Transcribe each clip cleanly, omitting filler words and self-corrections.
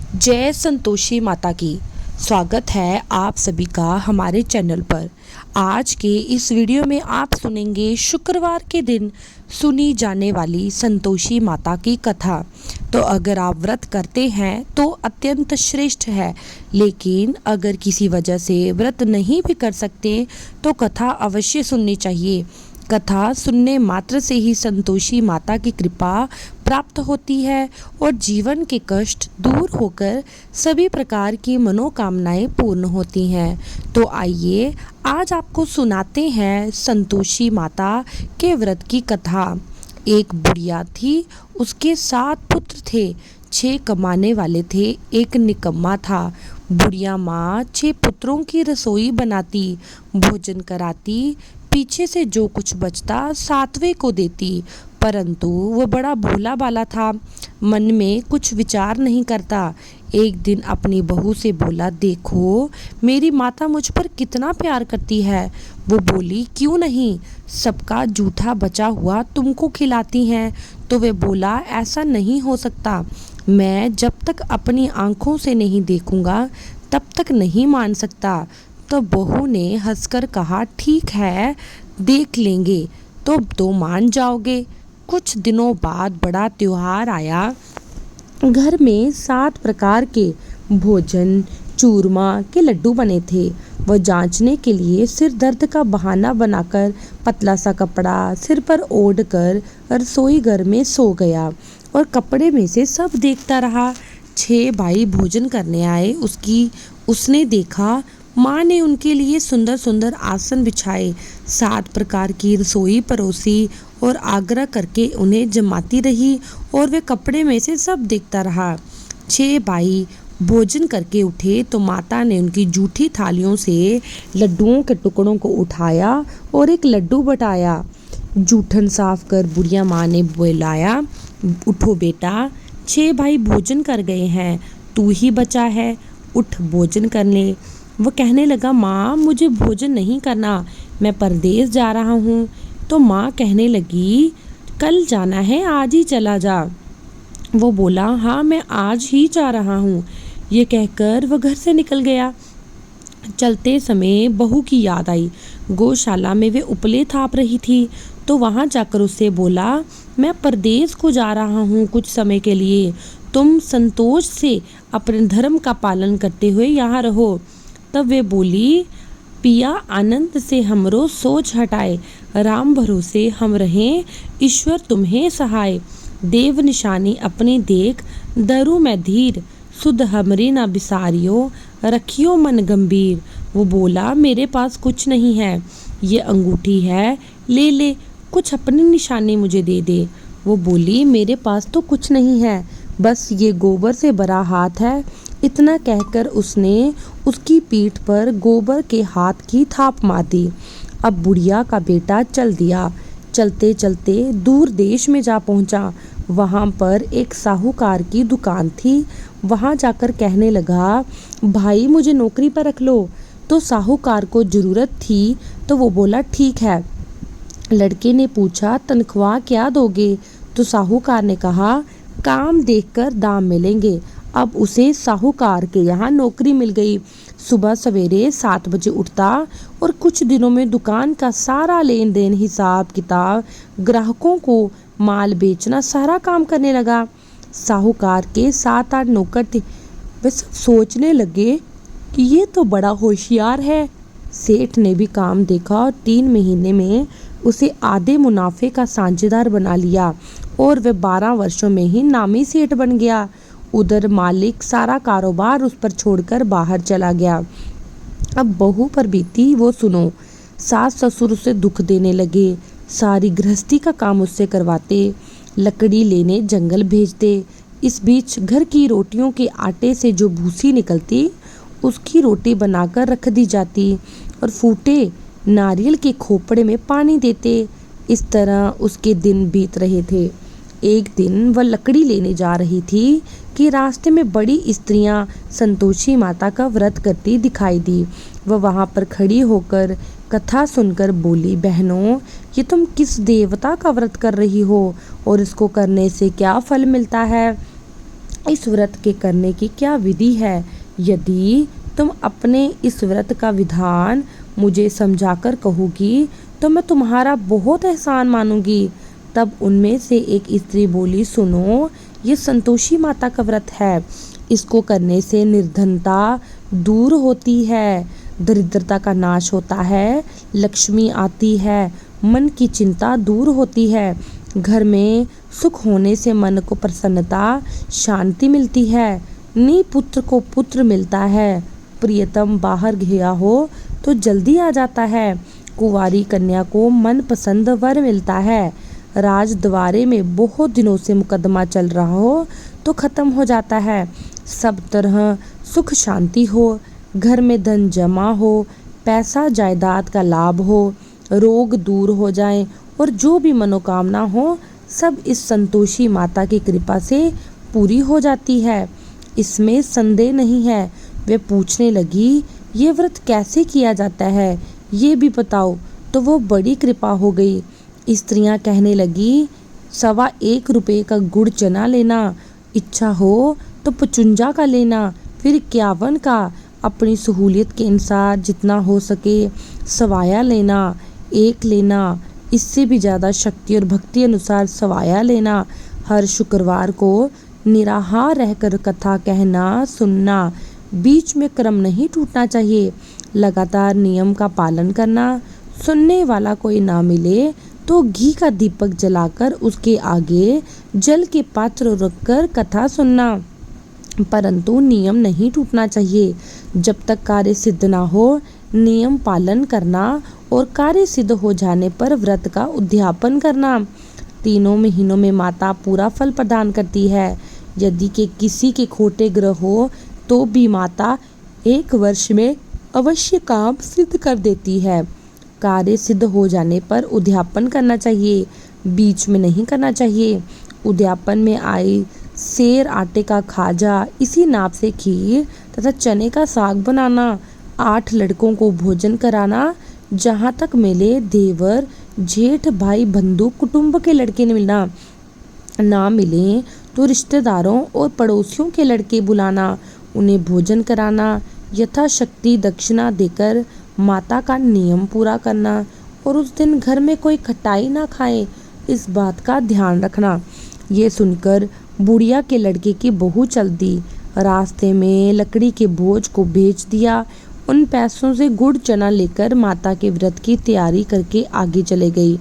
जय संतोषी माता की। स्वागत है आप सभी का हमारे चैनल पर। आज के इस वीडियो में आप सुनेंगे शुक्रवार के दिन सुनी जाने वाली संतोषी माता की कथा। तो अगर आप व्रत करते हैं तो अत्यंत श्रेष्ठ है, लेकिन अगर किसी वजह से व्रत नहीं भी कर सकते तो कथा अवश्य सुननी चाहिए। कथा सुनने मात्र से ही संतोषी माता की कृपा प्राप्त होती है और जीवन के कष्ट दूर होकर सभी प्रकार की मनोकामनाएं पूर्ण होती हैं। तो आइए आज आपको सुनाते हैं संतोषी माता के व्रत की कथा। एक बुढ़िया थी, उसके 7 पुत्र थे। 6 कमाने वाले थे, एक निकम्मा था। बुढ़िया माँ 6 पुत्रों की रसोई बनाती, भोजन कराती, पीछे से जो कुछ बचता 7वें को देती। परंतु वह बड़ा भोला भाला था, मन में कुछ विचार नहीं करता। एक दिन अपनी बहू से बोला, देखो मेरी माता मुझ पर कितना प्यार करती है। वो बोली, क्यों नहीं, सबका जूठा बचा हुआ तुमको खिलाती हैं। तो वे बोला, ऐसा नहीं हो सकता, मैं जब तक अपनी आंखों से नहीं देखूंगा तब तक नहीं मान सकता। तो बहू ने हंसकर कहा, ठीक है, देख लेंगे तो मान जाओगे। कुछ दिनों बाद बड़ा त्योहार आया। घर में 7 प्रकार के भोजन चूरमा के लड्डू बने थे। वह जांचने के लिए सिर दर्द का बहाना बनाकर पतला सा कपड़ा सिर पर ओढ़ कर रसोई घर में सो गया और कपड़े में से सब देखता रहा। 6 भाई भोजन करने आए। उसने देखा, माँ ने उनके लिए सुंदर सुंदर आसन बिछाए, 7 प्रकार की रसोई परोसी और आग्रह करके उन्हें जमाती रही और वे कपड़े में से सब देखता रहा। 6 भाई भोजन करके उठे तो माता ने उनकी जूठी थालियों से लड्डुओं के टुकड़ों को उठाया और एक लड्डू बटाया। जूठन साफ कर बुढ़िया माँ ने बुलाया, उठो बेटा, 6 भाई भोजन कर गए हैं, तू ही बचा है, उठ भोजन कर ले। वो कहने लगा, माँ मुझे भोजन नहीं करना, मैं परदेश जा रहा हूँ। तो माँ कहने लगी, कल जाना है, आज ही चला जा। वो बोला, हाँ मैं आज ही जा रहा हूँ। ये कहकर वह घर से निकल गया। चलते समय बहू की याद आई। गौशाला में वे उपले थाप रही थी, तो वहाँ जाकर उससे बोला, मैं परदेश को जा रहा हूँ कुछ समय के लिए, तुम संतोष से अपने धर्म का पालन करते हुए यहाँ रहो। तब वे बोली, पिया आनंद से हमरो सोच हटाए, राम भरोसे हम रहें, ईश्वर तुम्हें सहाय। देव निशानी अपनी देख, दरु में धीर, सुध हमरी न बिसारियो, रखियो मन गंभीर। वो बोला, मेरे पास कुछ नहीं है, ये अंगूठी है, ले ले, कुछ अपनी निशानी मुझे दे दे। वो बोली, मेरे पास तो कुछ नहीं है, बस ये गोबर से भरा हाथ है। इतना कहकर उसने उसकी पीठ पर गोबर के हाथ की थाप मार दी। अब बुढ़िया का बेटा चल दिया। चलते चलते दूर देश में जा पहुंचा। वहां पर एक साहूकार की दुकान थी। वहां जाकर कहने लगा, भाई मुझे नौकरी पर रख लो। तो साहूकार को जरूरत थी तो वो बोला, ठीक है। लड़के ने पूछा, तनख्वाह क्या दोगे? तो साहूकार ने कहा, काम देखकर दाम मिलेंगे। अब उसे साहूकार के यहाँ नौकरी मिल गई। सुबह सवेरे 7 बजे उठता और कुछ दिनों में दुकान का सारा लेन देन, हिसाब किताब, ग्राहकों को माल बेचना, सारा काम करने लगा। साहूकार के 7-8 नौकर थे। वे सब सोचने लगे कि ये तो बड़ा होशियार है। सेठ ने भी काम देखा और 3 महीने में उसे आधे मुनाफे का साझेदार बना लिया और वे 12 वर्षों में ही नामी सेठ बन गया। उधर मालिक सारा कारोबार उस पर छोड़कर बाहर चला गया। अब बहू पर बीती वो सुनो। सास ससुर उसे दुख देने लगे, सारी गृहस्थी का काम उससे करवाते, लकड़ी लेने जंगल भेजते। इस बीच घर की रोटियों के आटे से जो भूसी निकलती उसकी रोटी बनाकर रख दी जाती और फूटे नारियल के खोपड़े में पानी देते। इस तरह उसके दिन बीत रहे थे। एक दिन वह लकड़ी लेने जा रही थी कि रास्ते में बड़ी स्त्रियां संतोषी माता का व्रत करती दिखाई दी। वह वहां पर खड़ी होकर कथा सुनकर बोली, बहनों ये तुम किस देवता का व्रत कर रही हो और इसको करने से क्या फल मिलता है? इस व्रत के करने की क्या विधि है? यदि तुम अपने इस व्रत का विधान मुझे समझाकर कहोगी तो मैं तुम्हारा बहुत एहसान मानूंगी। तब उनमें से एक स्त्री बोली, सुनो, ये संतोषी माता का व्रत है। इसको करने से निर्धनता दूर होती है, दरिद्रता का नाश होता है, लक्ष्मी आती है, मन की चिंता दूर होती है, घर में सुख होने से मन को प्रसन्नता, शांति मिलती है, पुत्र को पुत्र मिलता है, प्रियतम बाहर गया हो तो जल्दी आ जाता है, कुंवारी कन्या को मनपसंद वर मिलता है, राजद्वारे में बहुत दिनों से मुकदमा चल रहा हो तो खत्म हो जाता है, सब तरह सुख शांति हो, घर में धन जमा हो, पैसा जायदाद का लाभ हो, रोग दूर हो जाए और जो भी मनोकामना हो सब इस संतोषी माता की कृपा से पूरी हो जाती है। इसमें संदेह नहीं है। वे पूछने लगी, ये व्रत कैसे किया जाता है, ये भी बताओ। तो वो बड़ी कृपा हो गई। स्त्रियां कहने लगी, 1.25 रुपये का गुड़ चना लेना, इच्छा हो तो 55 का लेना, फिर 51 का, अपनी सहूलियत के अनुसार जितना हो सके सवाया लेना, 1 लेना, इससे भी ज़्यादा शक्ति और भक्ति अनुसार सवाया लेना। हर शुक्रवार को निराहार रहकर कथा कहना सुनना, बीच में क्रम नहीं टूटना चाहिए, लगातार नियम का पालन करना। सुनने वाला कोई ना मिले तो घी का दीपक जलाकर उसके आगे जल के पात्र रखकर कथा सुनना, परंतु नियम नहीं टूटना चाहिए। जब तक कार्य सिद्ध ना हो नियम पालन करना और कार्य सिद्ध हो जाने पर व्रत का उद्यापन करना। 3 महीनों में माता पूरा फल प्रदान करती है। यदि के किसी के खोटे ग्रह हो तो भी माता 1 वर्ष में अवश्य काम सिद्ध कर देती है। कार्य सिद्ध हो जाने पर उद्यापन करना चाहिए, बीच में नहीं करना चाहिए। उद्यापन में आई सेर आटे का खाजा, इसी नाप से खीर तथा चने का साग बनाना, 8 लड़कों को भोजन कराना, जहाँ तक मिले देवर जेठ भाई बंधु कुटुंब के लड़के मिलना, ना मिले तो रिश्तेदारों और पड़ोसियों के लड़के बुलाना, उन्हें भोजन कराना, यथाशक्ति दक्षिणा देकर माता का नियम पूरा करना और उस दिन घर में कोई खटाई ना खाए, इस बात का ध्यान रखना। ये सुनकर बुढ़िया के लड़के की बहू चल दी। रास्ते में लकड़ी के बोझ को बेच दिया। उन पैसों से गुड़ चना लेकर माता के व्रत की तैयारी करके आगे चले गई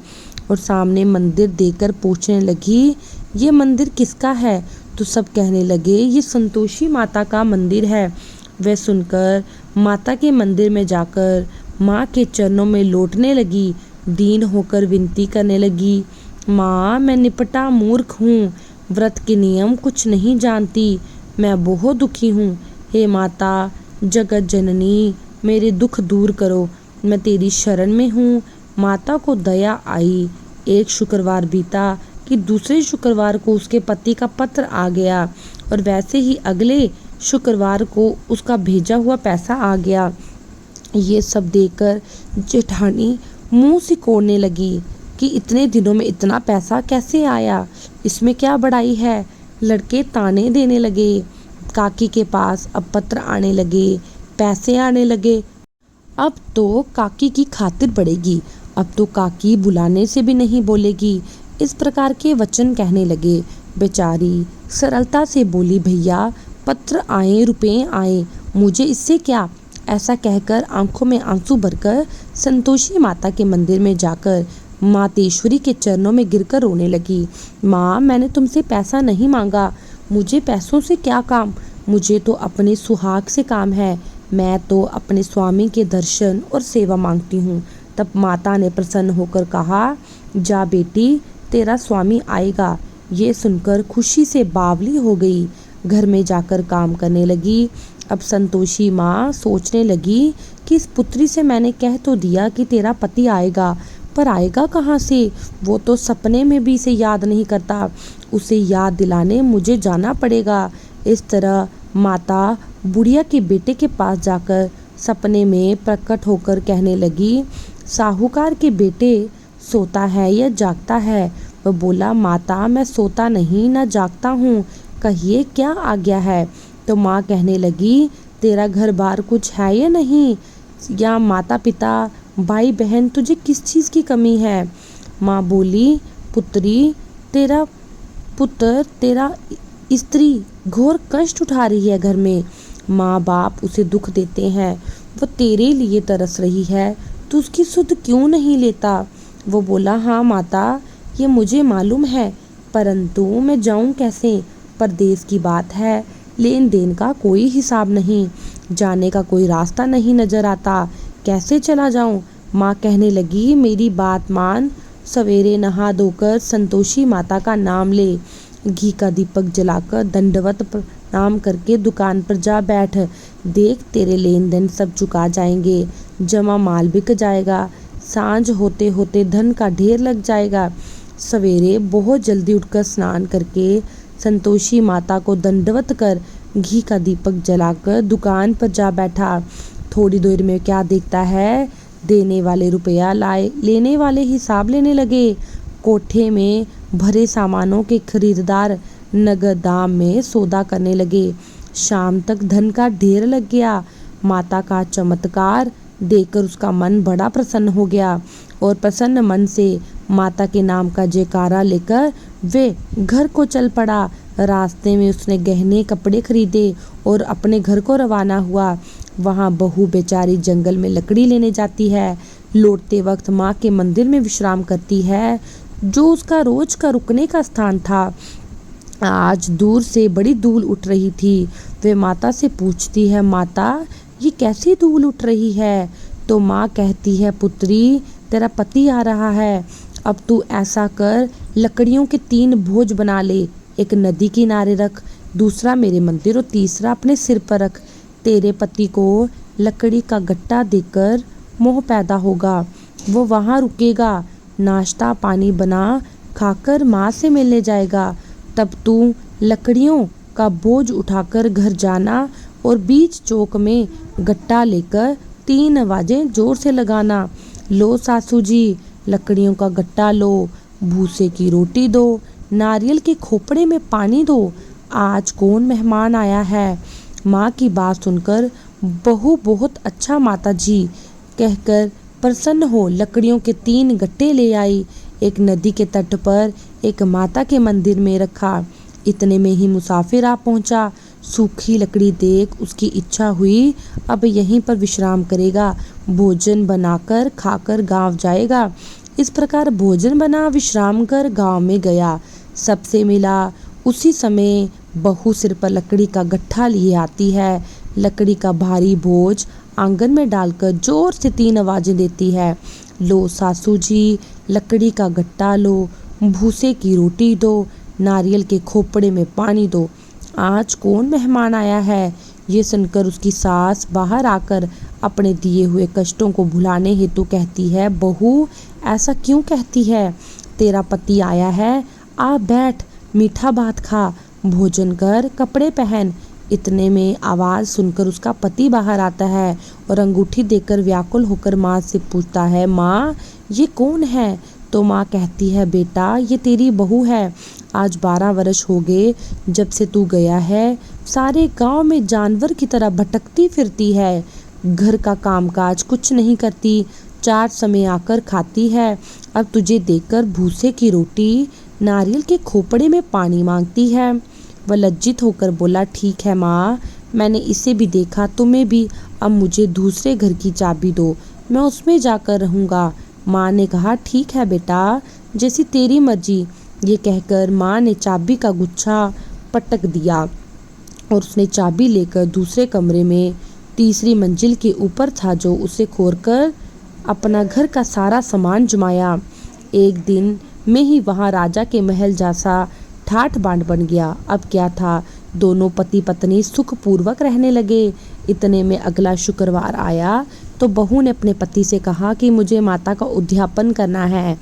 और सामने मंदिर देखकर पूछने लगी, ये मंदिर किसका है? तो सब कहने लगे, ये संतोषी माता का मंदिर है। वह सुनकर माता के मंदिर में जाकर माँ के चरणों में लौटने लगी, दीन होकर विनती करने लगी, माँ मैं निपटा मूर्ख हूँ, व्रत के नियम कुछ नहीं जानती, मैं बहुत दुखी हूँ। हे माता जगत जननी, मेरे दुख दूर करो, मैं तेरी शरण में हूँ। माता को दया आई। एक शुक्रवार बीता कि दूसरे शुक्रवार को उसके पति का पत्र आ गया और वैसे ही अगले शुक्रवार को उसका भेजा हुआ पैसा आ गया। ये सब देखकर जेठानी मुंह सिकोड़ने लगी कि इतने दिनों में इतना पैसा कैसे आया, इसमें क्या बड़ाई है। लड़के ताने देने लगे। काकी के पास अब पत्र आने लगे, पैसे आने लगे। अब तो काकी की खातिर बढ़ेगी, अब तो काकी बुलाने से भी नहीं बोलेगी। इस प्रकार के वचन कहने लगे। बेचारी सरलता से बोली, भैया पत्र आए, रुपए आए, मुझे इससे क्या। ऐसा कहकर आंखों में आंसू भरकर संतोषी माता के मंदिर में जाकर मातेश्वरी के चरणों में गिरकर रोने लगी। माँ मैंने तुमसे पैसा नहीं मांगा, मुझे पैसों से क्या काम, मुझे तो अपने सुहाग से काम है, मैं तो अपने स्वामी के दर्शन और सेवा मांगती हूँ। तब माता ने प्रसन्न होकर कहा, जा बेटी तेरा स्वामी आएगा। ये सुनकर खुशी से बावली हो गई। घर में जाकर काम करने लगी। अब संतोषी माँ सोचने लगी कि इस पुत्री से मैंने कह तो दिया कि तेरा पति आएगा, पर आएगा कहाँ से, वो तो सपने में भी इसे याद नहीं करता, उसे याद दिलाने मुझे जाना पड़ेगा। इस तरह माता बुढ़िया के बेटे के पास जाकर सपने में प्रकट होकर कहने लगी, साहूकार के बेटे सोता है या जागता है? वह बोला, माता मैं सोता नहीं न जागता हूँ, कहिए क्या आज्ञा है। तो माँ कहने लगी, तेरा घर बार कुछ है या नहीं, या माता पिता भाई बहन, तुझे किस चीज़ की कमी है। माँ बोली, पुत्री, तेरा पुत्र, तेरा स्त्री घोर कष्ट उठा रही है घर में। माँ बाप उसे दुख देते हैं, वो तेरे लिए तरस रही है, तू उसकी सुध क्यों नहीं लेता। वो बोला, हाँ माता, ये मुझे मालूम है, परंतु मैं जाऊं कैसे। परदेश की बात है, लेन देन का कोई हिसाब नहीं, जाने का कोई रास्ता नहीं नजर आता, कैसे चला जाऊं। माँ कहने लगी, मेरी बात मान, सवेरे नहा धोकर संतोषी माता का नाम ले, घी का दीपक जलाकर दंडवत प्रणाम करके दुकान पर जा बैठ। देख, तेरे लेन देन सब चुका जाएंगे, जमा माल बिक जाएगा, सांझ होते होते धन का ढेर लग जाएगा। सवेरे बहुत जल्दी उठकर स्नान करके संतोषी माता को दंडवत कर घी का दीपक जलाकर दुकान पर जा बैठा। थोड़ी देर में क्या देखता है, देने वाले रुपया लाए, लेने वाले हिसाब लेने लगे। कोठे में भरे सामानों के खरीदार नगद दाम में सौदा करने लगे। शाम तक धन का ढेर लग गया। माता का चमत्कार देखकर उसका मन बड़ा प्रसन्न हो गया और प्रसन्न मन से माता के नाम का जयकारा लेकर वे घर को चल पड़ा। रास्ते में उसने गहने कपड़े खरीदे और अपने घर को रवाना हुआ। वहाँ बहू बेचारी जंगल में लकड़ी लेने जाती है। लौटते वक्त माँ के मंदिर में विश्राम करती है, जो उसका रोज का रुकने का स्थान था। आज दूर से बड़ी धूल उठ रही थी। वे माता से पूछती है, माता, ये कैसी धूल उठ रही है। तो माँ कहती है, पुत्री, तेरा पति आ रहा है, अब तू ऐसा कर, लकड़ियों के 3 भोज बना ले, एक नदी किनारे रख, दूसरा मेरे मंदिर और तीसरा अपने सिर पर रख। तेरे पति को लकड़ी का गट्टा देकर मोह पैदा होगा, वो वहाँ रुकेगा, नाश्ता पानी बना खाकर माँ से मिलने जाएगा। तब तू लकड़ियों का बोझ उठाकर घर जाना और बीच चौक में गट्टा लेकर 3 आवाजें जोर से लगाना। लो सासू जी, लकड़ियों का गट्टा लो, भूसे की रोटी दो, नारियल के खोपड़े में पानी दो, आज कौन मेहमान आया है। माँ की बात सुनकर बहू बहुत अच्छा माता जी कहकर प्रसन्न हो लकड़ियों के 3 गट्टे ले आई, एक नदी के तट पर, एक माता के मंदिर में रखा। इतने में ही मुसाफिर आ पहुंचा। सूखी लकड़ी देख उसकी इच्छा हुई, अब यहीं पर विश्राम करेगा, भोजन बनाकर खाकर गांव जाएगा। इस प्रकार भोजन बना विश्राम कर गांव में गया। सबसे मिला। उसी समय बहू सिर पर लकड़ी का गट्ठा लिए आती है। लकड़ी का भारी बोझ आंगन में डालकर जोर से 3 आवाजें देती है। लो सासू जी, लकड़ी का गट्टा लो, भूसे की रोटी दो, नारियल के खोपड़े में पानी दो, आज कौन मेहमान आया है। ये सुनकर उसकी सास बाहर आकर अपने दिए हुए कष्टों को भुलाने हेतु कहती है, बहू, ऐसा क्यों कहती है, तेरा पति आया है, आ बैठ, मीठा भात खा, भोजन कर, कपड़े पहन। इतने में आवाज़ सुनकर उसका पति बाहर आता है और अंगूठी देकर व्याकुल होकर माँ से पूछता है, माँ, ये कौन है। तो माँ कहती है, बेटा, ये तेरी बहू है, आज 12 वर्ष हो गए जब से तू गया है, सारे गांव में जानवर की तरह भटकती फिरती है, घर का कामकाज कुछ नहीं करती, 4 समय आकर खाती है, अब तुझे देखकर भूसे की रोटी, नारियल के खोपड़े में पानी मांगती है। वह लज्जित होकर बोला, ठीक है माँ, मैंने इसे भी देखा, तुम्हें भी, अब मुझे दूसरे घर की चाबी दो, मैं उसमें जाकर रहूँगा। माँ ने कहा, ठीक है बेटा, जैसी तेरी मर्जी। ये कहकर माँ ने चाबी का गुच्छा पटक दिया और उसने चाबी लेकर दूसरे कमरे में तीसरी मंजिल के ऊपर था जो उसे खोलकर अपना घर का सारा सामान जमाया। एक दिन में ही वहाँ राजा के महल जैसा ठाठ बांट बन गया। अब क्या था, दोनों पति पत्नी सुखपूर्वक रहने लगे। इतने में अगला शुक्रवार आया तो बहू ने अपने पति से कहा कि मुझे माता का उद्यापन करना है।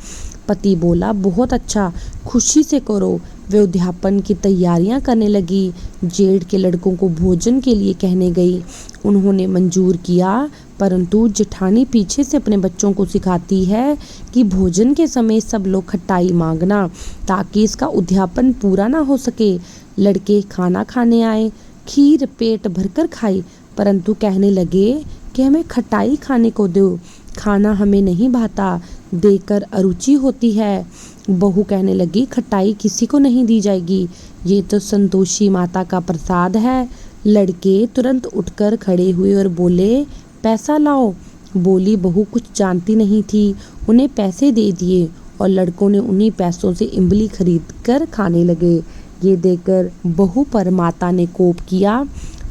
पति बोला, बहुत अच्छा, खुशी से करो। वे उद्यापन की तैयारियां करने लगी। जेठ के लड़कों को भोजन के लिए कहने गई। उन्होंने मंजूर किया, परंतु जेठानी पीछे से अपने बच्चों को सिखाती है कि भोजन के समय सब लोग खटाई मांगना, ताकि इसका उद्यापन पूरा ना हो सके। लड़के खाना खाने आए, खीर पेट भरकर खाई, परंतु कहने लगे कि हमें खटाई खाने को दो, खाना हमें नहीं भाता, देकर अरुचि होती है। बहू कहने लगी खटाई किसी को नहीं दी जाएगी, ये तो संतोषी माता का प्रसाद है। लड़के तुरंत उठकर खड़े हुए और बोले पैसा लाओ। बोली बहू कुछ जानती नहीं थी, उन्हें पैसे दे दिए और लड़कों ने उन्हीं पैसों से इमली खरीद कर खाने लगे। ये देखकर बहू पर माता ने कोप किया।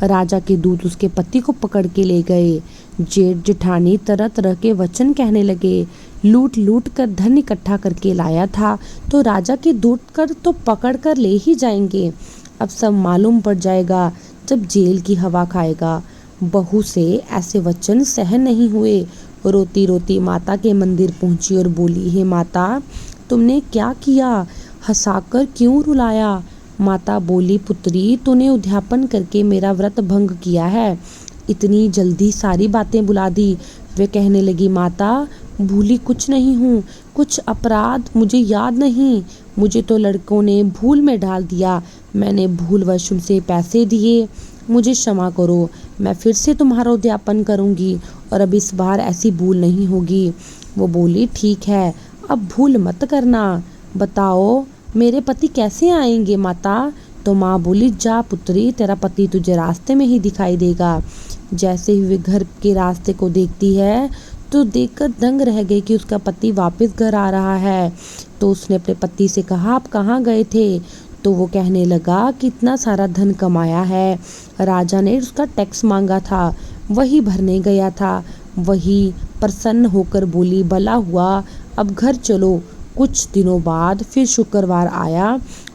राजा के दूत उसके पति को पकड़ के ले गए। जेठ जेठानी तरह तरह के वचन कहने लगे। लूट लूट कर धन इकट्ठा करके लाया था तो राजा के दूत कर तो पकड़ कर ले ही जाएंगे। अब सब मालूम पड़ जाएगा जब जेल की हवा खाएगा। बहू से ऐसे वचन सहन नहीं हुए। रोती रोती माता के मंदिर पहुंची और बोली हे माता तुमने क्या किया, हंसाकर क्यों रुलाया। माता बोली पुत्री तूने उद्यापन करके मेरा व्रत भंग किया है, इतनी जल्दी सारी बातें भुला दी। वे कहने लगी माता भूली कुछ नहीं हूँ, कुछ अपराध मुझे याद नहीं, मुझे तो लड़कों ने भूल में डाल दिया, मैंने भूलवश उनसे पैसे दिए, मुझे क्षमा करो, मैं फिर से तुम्हारा उद्यापन करूँगी और अब इस बार ऐसी भूल नहीं होगी। वो बोली ठीक है अब भूल मत करना। बताओ मेरे पति कैसे आएंगे माता। तो माँ बोली जा पुत्री तेरा पति तुझे रास्ते में ही दिखाई देगा। जैसे ही वे घर के रास्ते को देखती है तो देखकर दंग रह गई कि उसका पति वापस घर आ रहा है। तो उसने अपने पति से कहा आप कहाँ गए थे। तो वो कहने लगा कि इतना सारा धन कमाया है, राजा ने उसका टैक्स मांगा था, वही भरने गया था। वही प्रसन्न होकर बोली भला हुआ अब घर चलो। कुछ दिनों बाद फिर शुक्रवार आया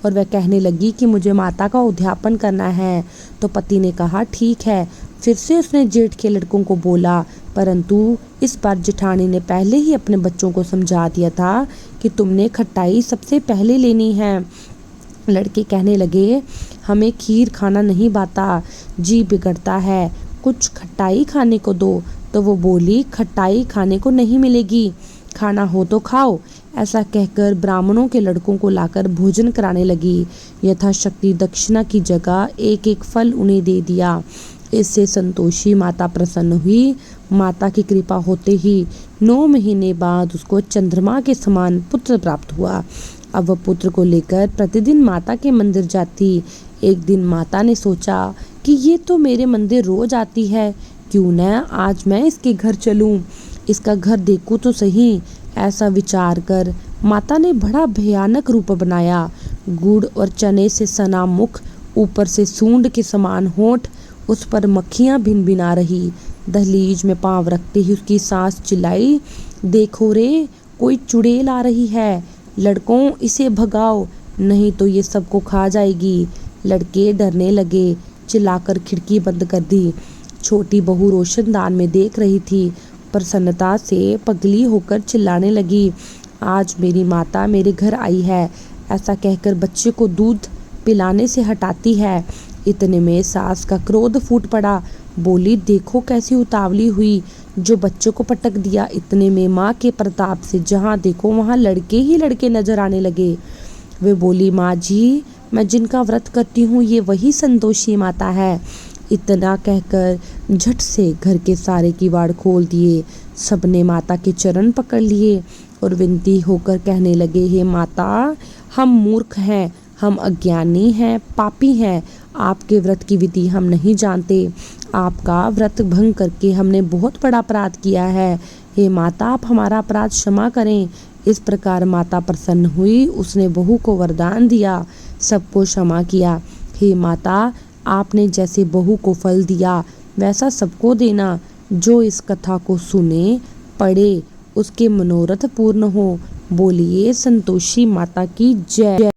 और वह कहने लगी कि मुझे माता का उद्यापन करना है। तो पति ने कहा ठीक है। फिर से उसने जेठ के लड़कों को बोला, परंतु इस बार जेठानी ने पहले ही अपने बच्चों को समझा दिया था कि तुमने खटाई सबसे पहले लेनी है। लड़के कहने लगे हमें खीर खाना नहीं भाता, जी बिगड़ता है, कुछ खटाई खाने को दो। तो वो बोली खटाई खाने को नहीं मिलेगी, खाना हो तो खाओ। ऐसा कहकर ब्राह्मणों के लड़कों को लाकर भोजन कराने लगी। यथाशक्ति दक्षिणा की जगह एक एक फल उन्हें दे दिया। इससे संतोषी माता प्रसन्न हुई। माता की कृपा होते ही 9 महीने बाद उसको चंद्रमा के समान पुत्र प्राप्त हुआ। अब वह पुत्र को लेकर प्रतिदिन माता के मंदिर जाती। एक दिन माता ने सोचा कि ये तो मेरे मंदिर रोज आती है, क्यों न आज मैं इसके घर चलूं, इसका घर देखूं तो सही। ऐसा विचार कर माता ने बड़ा भयानक रूप बनाया। गुड़ और चने से सना मुख, ऊपर से सूंड के समान होंठ, उस पर मक्खियां भिनभिना रही। दहलीज में पांव रखते ही उसकी सांस चिल्लाई, देखो रे कोई चुड़ैल आ रही है, लड़कों इसे भगाओ नहीं तो ये सबको खा जाएगी। लड़के डरने लगे, चिल्लाकर खिड़की बंद कर दी। छोटी बहू रोशनदान में देख रही थी, प्रसन्नता से पगली होकर चिल्लाने लगी, आज मेरी माता मेरे घर आई है। ऐसा कहकर बच्चे को दूध पिलाने से हटाती है। इतने में सास का क्रोध फूट पड़ा, बोली देखो कैसी उतावली हुई, जो बच्चे को पटक दिया। इतने में माँ के प्रताप से जहाँ देखो वहाँ लड़के ही लड़के नजर आने लगे। वे बोली माँ जी मैं जिनका व्रत करती हूँ ये वही संतोषी माता है। इतना कहकर झट से घर के सारे किवाड़ खोल दिए। सबने माता के चरण पकड़ लिए और विनती होकर कहने लगे हे माता हम मूर्ख हैं, हम अज्ञानी हैं, पापी हैं, आपके व्रत की विधि हम नहीं जानते, आपका व्रत भंग करके हमने बहुत बड़ा अपराध किया है। हे माता आप हमारा अपराध क्षमा करें। इस प्रकार माता प्रसन्न हुई, उसने बहू को वरदान दिया, सबको क्षमा किया। हे माता आपने जैसे बहू को फल दिया वैसा सबको देना। जो इस कथा को सुने पढ़े उसके मनोरथ पूर्ण हो। बोलिए संतोषी माता की जय।